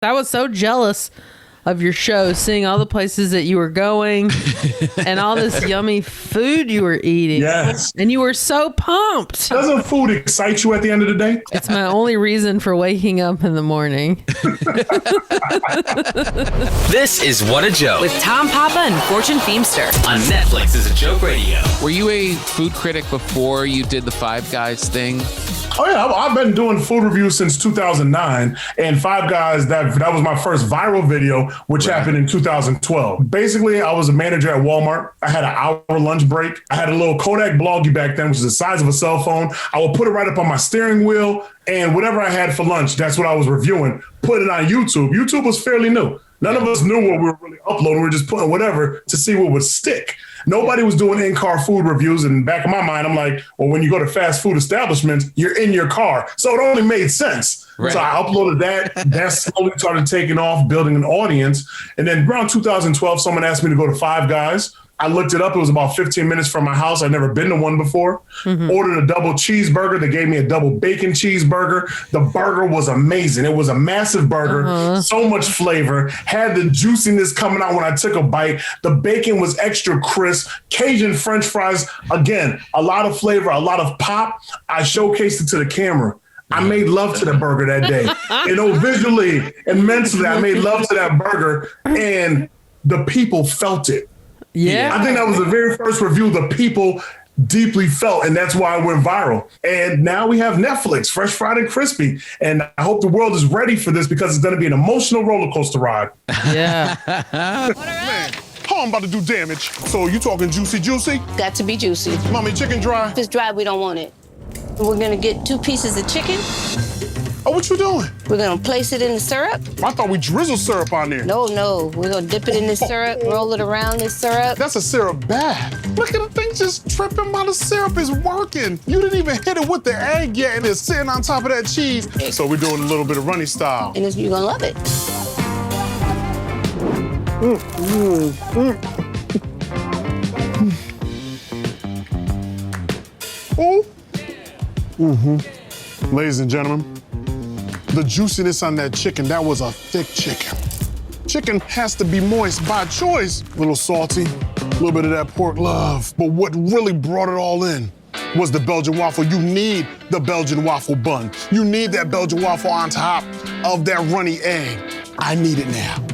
I was so jealous of your show, seeing all the places that you were going and all this yummy food you were eating. Yes. And you were so pumped. Doesn't food excite you at the end of the day? It's my only reason for waking up in the morning. This is What a Joke With Tom Papa and Fortune Feimster. on Netflix is a Joke Radio. Were you a food critic before you did the Five Guys thing? Oh yeah, I've been doing food reviews since 2009, and Five Guys, that was my first viral video, which happened in 2012. Basically, I was a manager at Walmart. I had an hour lunch break. I had a little Kodak Bloggy back then, which is the size of a cell phone. I would put it right up on my steering wheel, and whatever I had for lunch, that's what I was reviewing. Put it on YouTube. YouTube was fairly new. None of us knew what we were really uploading. We were just putting whatever to see what would stick. Nobody was doing in-car food reviews. And back in my mind, I'm like, well, when you go to fast food establishments, you're in your car. So it only made sense. Right. So I uploaded that. That slowly started taking off, building an audience. And then around 2012, someone asked me to go to Five Guys. I looked it up. It was about 15 minutes from my house. I'd never been to one before. Ordered a double cheeseburger. They gave me a double bacon cheeseburger. The burger was amazing. It was a massive burger, so much flavor, had the juiciness coming out when I took a bite. The bacon was extra crisp. Cajun French fries, again, a lot of flavor, a lot of pop. I showcased it to the camera. I made love to the burger that day. Visually and mentally, I made love to that burger, and the people felt it. Yeah. I think that was the very first review the people deeply felt, and that's why it went viral. And now we have Netflix, Fresh Fried and Crispy. And I hope the world is ready for this because it's going to be an emotional roller coaster ride. Yeah. Man, how I'm about to do damage. So you talking juicy? Got to be juicy. Mommy, chicken dry? If it's dry, we don't want it. We're gonna get 2 pieces of chicken. Oh, what you doing? We're gonna place it in the syrup. I thought we drizzled syrup on there. No, we're gonna dip it in this syrup, roll it around this syrup. That's a syrup bath. Look at the thing just dripping while the syrup is working. You didn't even hit it with the egg yet, and it's sitting on top of that cheese. So we're doing a little bit of runny style. And you're gonna love it. Oh. Ladies and gentlemen, the juiciness on that chicken, that was a thick chicken. Chicken has to be moist by choice. A little salty, a little bit of that pork love. But what really brought it all in was the Belgian waffle. You need the Belgian waffle bun. You need that Belgian waffle on top of that runny egg. I need it now.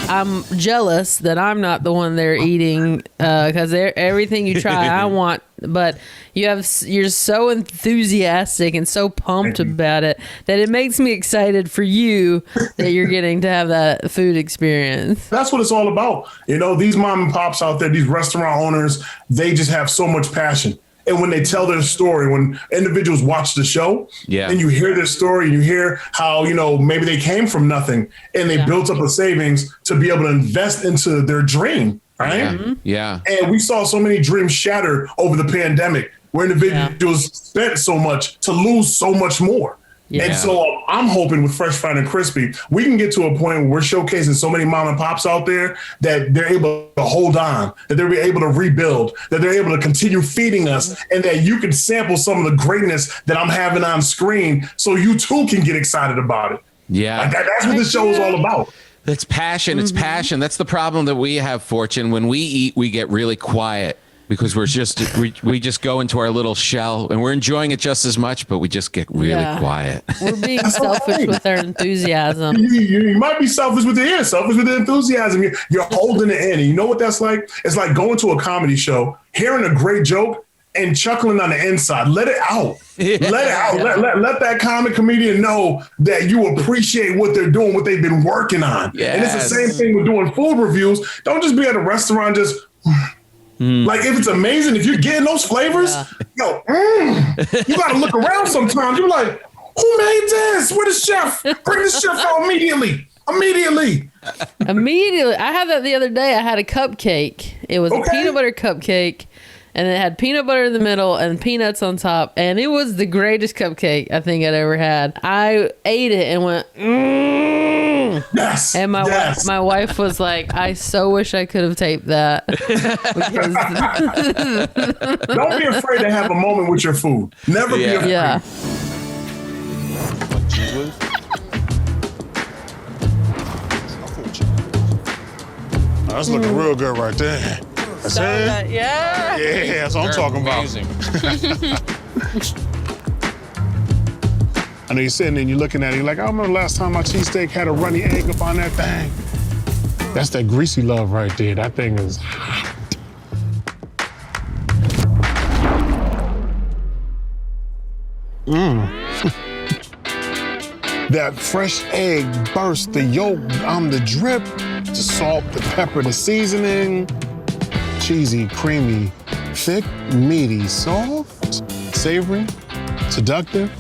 I'm jealous that I'm not the one they're eating because everything you try, I want. But you're so enthusiastic and so pumped about it that it makes me excited for you that you're getting to have that food experience. That's what it's all about. These mom and pops out there, these restaurant owners, they just have so much passion. And when they tell their story, when individuals watch the show, and you hear their story, and you hear how, maybe they came from nothing and they built up a savings to be able to invest into their dream, right? Yeah. And we saw so many dreams shattered over the pandemic where individuals spent so much to lose so much more. Yeah. And so I'm hoping with Fresh Fried and Crispy, we can get to a point where we're showcasing so many mom and pops out there that they're able to hold on, that they're able to rebuild, that they're able to continue feeding us, and that you can sample some of the greatness that I'm having on screen so you too can get excited about it. Yeah. That's what this show is all about. It's passion. It's passion. That's the problem that we have, Fortune. When we eat, we get really quiet. Because we just go into our little shell and we're enjoying it just as much, but we just get really quiet. We're being selfish with our enthusiasm. You might be selfish with the ear, selfish with the enthusiasm. You're holding it in. And you know what that's like? It's like going to a comedy show, hearing a great joke, and chuckling on the inside. Let it out. Let it out. Let that comic comedian know that you appreciate what they're doing, what they've been working on. Yes. And it's the same thing with doing food reviews. Don't just be at a restaurant just... Like, if it's amazing, if you're getting those flavors, you got to look around sometimes. You're like, who made this? Where the chef? Bring the chef out immediately. Immediately. I had that the other day. I had a cupcake. It was a peanut butter cupcake, and it had peanut butter in the middle and peanuts on top. And it was the greatest cupcake I think I'd ever had. I ate it and went, Yes. And yes. my wife was like, I so wish I could have taped that. Because, Don't be afraid to have a moment with your food. Never be afraid. yeah. Oh, that's looking real good right there. That's it? Yeah. Yeah, that's what I'm talking about. I know you're sitting there and you're looking at it, you're like, I remember the last time my cheesesteak had a runny egg up on that thing. That's that greasy love right there. That thing is hot. That fresh egg burst, the yolk on the drip, the salt, the pepper, the seasoning. Cheesy, creamy, thick, meaty, soft, savory, seductive.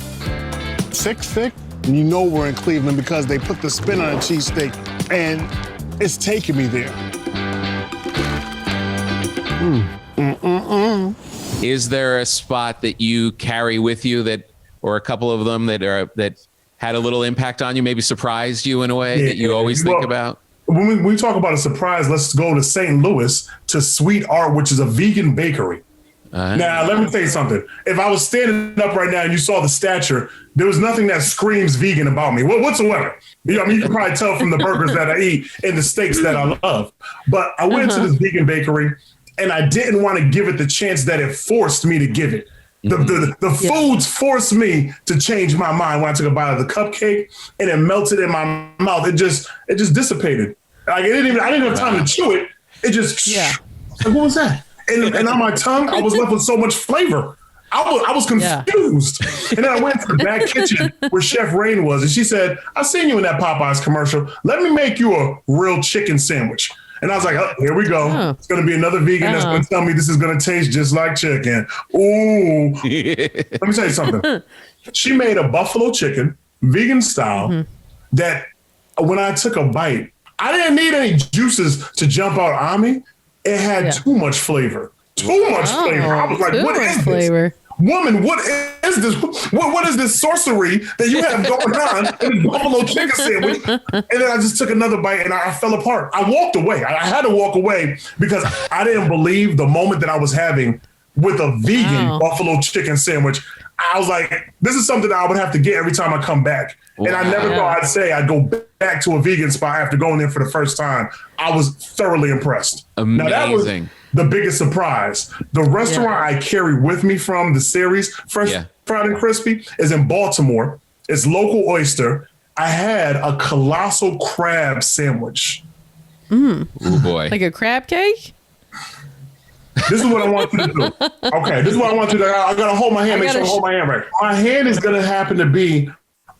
Thick. And you know we're in Cleveland because they put the spin on a cheesesteak and it's taking me there. Is there a spot that you carry with you or a couple of them that had a little impact on you, maybe surprised you in a way that you always think about? When we talk about a surprise, let's go to St. Louis to Sweet Art, which is a vegan bakery. Now, let me tell you something. If I was standing up right now and you saw the stature, there was nothing that screams vegan about me whatsoever. You can probably tell from the burgers that I eat and the steaks that I love. But I went to this vegan bakery and I didn't want to give it the chance that it forced me to give it. The foods forced me to change my mind when I took a bite of the cupcake and it melted in my mouth. It just dissipated. Like I didn't have time to chew it. It just like, what was that? And on my tongue, I was left with so much flavor. I was confused. And then I went to the back kitchen where Chef Rain was, and she said, "I seen you in that Popeyes commercial. Let me make you a real chicken sandwich." And I was like, oh, here we go. It's going to be another vegan that's going to tell me this is going to taste just like chicken. Ooh. Let me tell you something. She made a buffalo chicken, vegan style, that when I took a bite, I didn't need any juices to jump out on me. It had too much flavor. Too much flavor. I was like, what is this? Woman, what is this? What is this sorcery that you have going on in this buffalo chicken sandwich? And then I just took another bite and I fell apart. I walked away. I had to walk away because I didn't believe the moment that I was having with a vegan buffalo chicken sandwich. I was like, this is something I would have to get every time I come back. Wow. And I never thought I'd say I'd go back to a vegan spot after going there for the first time. I was thoroughly impressed. Amazing. Now, that was the biggest surprise. The restaurant I carry with me from the series, Fresh Fried and Crispy, is in Baltimore. It's local oyster. I had a colossal crab sandwich. Oh, boy. Like a crab cake? This is what I want you to do. Okay, this is what I want you to do. I got to hold my hand. Make sure I hold my hand right. My hand is going to happen to be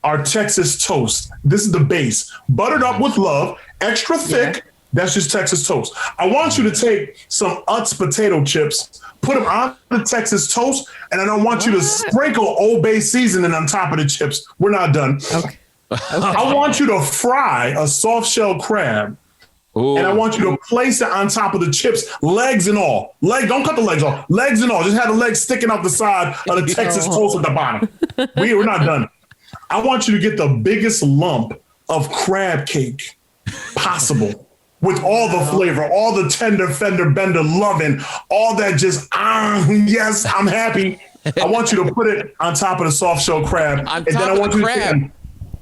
our Texas toast. This is the base. Buttered up with love, extra thick. Yeah. That's just Texas toast. I want you to take some Utz potato chips, put them on the Texas toast, and I don't want you to sprinkle Old Bay seasoning on top of the chips. We're not done. Okay. I want you to fry a soft shell crab. Ooh. And I want you to place it on top of the chips, legs and all. Don't cut the legs off. Legs and all. Just have the legs sticking out the side of the Texas toast at the bottom. We're not done. I want you to get the biggest lump of crab cake possible with all the flavor, all the tender fender bender loving, all that just, yes, I'm happy. I want you to put it on top of the soft shell crab. And then I want you to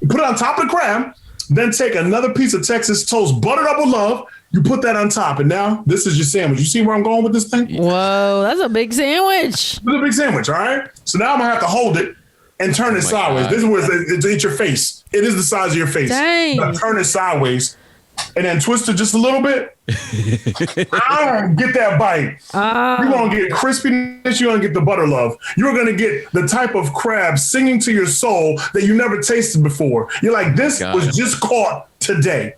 put it on top of the crab. Then take another piece of Texas toast, buttered up with love. You put that on top. And now this is your sandwich. You see where I'm going with this thing? Whoa, that's a big sandwich. It's a big sandwich, all right? So now I'm going to have to hold it and turn it sideways. God. This is where it's your face. It is the size of your face. Dang. You turn it sideways and then twist it just a little bit. Get that bite. You're going to get crispiness. You're going to get the butter love. You're going to get the type of crab singing to your soul that you never tasted before. You're like, this was just caught today.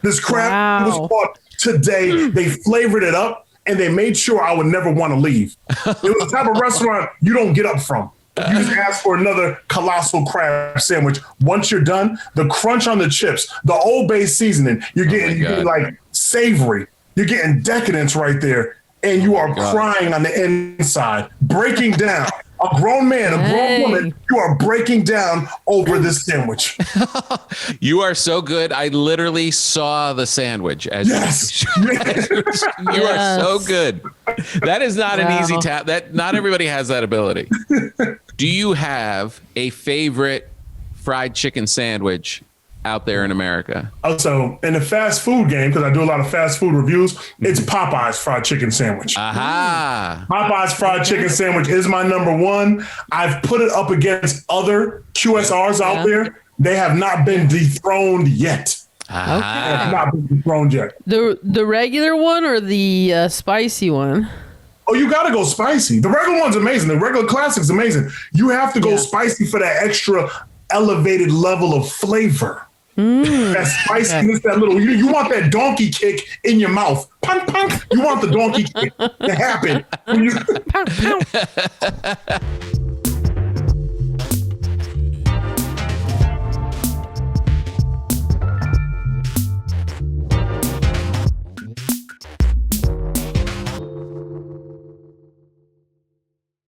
This crab was caught today. They flavored it up and they made sure I would never want to leave. It was the type of restaurant you don't get up from. You just ask for another colossal crab sandwich. Once you're done, the crunch on the chips, the Old Bay seasoning, you're getting like savory. You're getting decadence right there. And you are crying on the inside, breaking down. A grown man, a grown Dang. woman, you are breaking down over this sandwich. You are so good. I literally saw the sandwich as Yes. you are so good. That is not an easy Wow. task. That not everybody has that ability. Do you have a favorite fried chicken sandwich out there in America? Also, in the fast food game, because I do a lot of fast food reviews, it's Popeye's fried chicken sandwich. Aha. Popeye's fried chicken sandwich is my number one. I've put it up against other QSRs out there. They have not been dethroned yet. They have not been dethroned yet. The regular one or the spicy one? Oh, you got to go spicy. The regular one's amazing. The regular classic's amazing. You have to go spicy for that extra elevated level of flavor. That spiciness, that little, you want that donkey kick in your mouth. Punk, punk. You want the donkey kick to happen. When you-